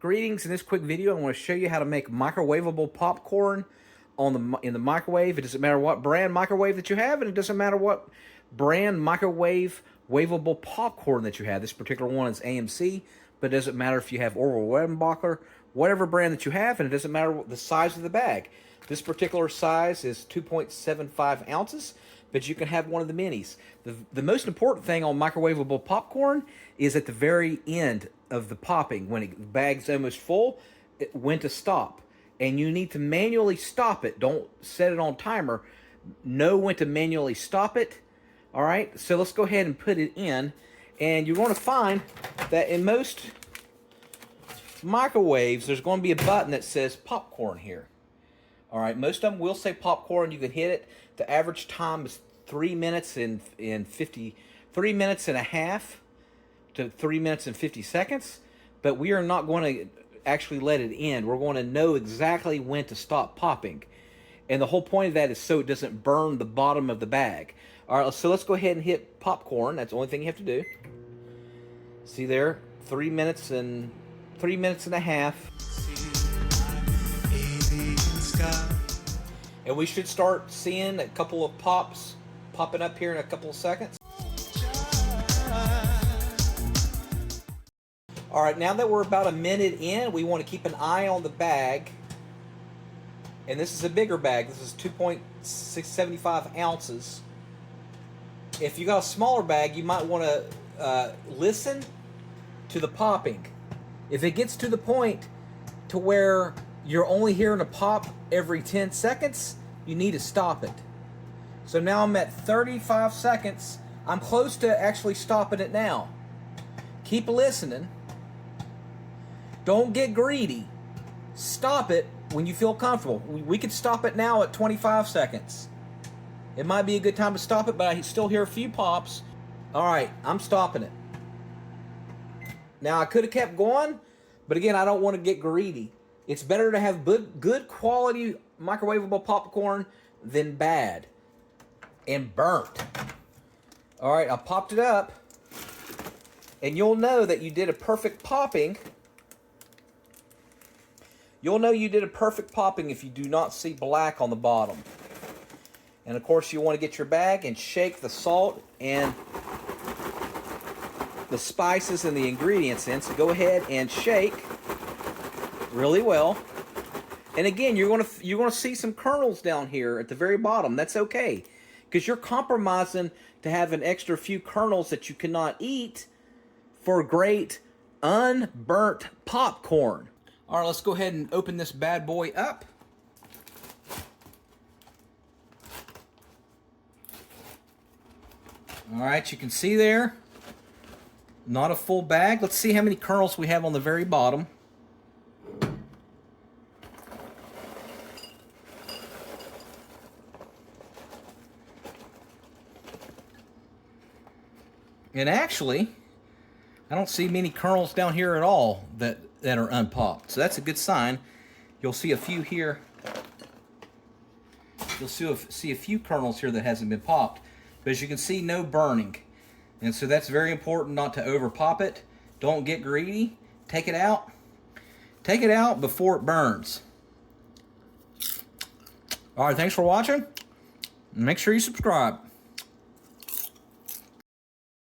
Greetings. In this quick video, I want to show you how to make microwavable popcorn in the microwave. It doesn't matter what brand microwave that you have, and it doesn't matter what brand microwavable popcorn that you have. This particular one is AMC, but it doesn't matter if you have Orville Redenbacher, whatever brand that you have, and it doesn't matter the size of the bag. This particular size is 2.75 ounces, but you can have one of the minis. The most important thing on microwavable popcorn is at the very end of the popping, when the bag's almost full, when to stop. And you need to manually stop it. Don't set it on timer. Know when to manually stop it. All right, so let's go ahead and put it in. And you're going to find that in most microwaves, there's going to be a button that says popcorn here. All right, most of them will say popcorn. You can hit it. The average time is 3 minutes and 3 minutes and a half to 3 minutes and 50 seconds. But we are not going to actually let it end. We're going to know exactly when to stop popping. And the whole point of that is so it doesn't burn the bottom of the bag. All right, so let's go ahead and hit popcorn. That's the only thing you have to do. See there, 3 minutes and a half. And we should start seeing a couple of pops popping up here in a couple of seconds. All right, now that we're about a minute in, we want to keep an eye on the bag. And this is a bigger bag. This is 2.675 ounces. If you got a smaller bag, you might want to listen to the popping. If it gets to the point to where you're only hearing a pop every 10 seconds, you need to stop it. So now I'm at 35 seconds. I'm close to actually stopping it now. Keep listening. Don't get greedy. Stop it when you feel comfortable. We could stop it now at 25 seconds. It might be a good time to stop it, but I still hear a few pops. All right, I'm stopping it. Now, I could have kept going, but again, I don't want to get greedy. It's better to have good quality microwavable popcorn than bad and burnt. All right, I popped it up, and you'll know that you did a perfect popping. You'll know you did a perfect popping if you do not see black on the bottom. And of course, you want to get your bag and shake the salt and the spices and the ingredients in. So go ahead and shake really well. And again, you're going to see some kernels down here at the very bottom. That's okay, because you're compromising to have an extra few kernels that you cannot eat for great unburnt popcorn. All right, let's go ahead and open this bad boy up. All right, you can see there, not a full bag. Let's see how many kernels we have on the very bottom. And actually, I don't see many kernels down here at all that are unpopped. So that's a good sign. You'll see a few here. You'll see a few kernels here that hasn't been popped. But as you can see, no burning. And so that's very important not to over pop it. Don't get greedy. Take it out. Take it out before it burns. All right, thanks for watching. Make sure you subscribe.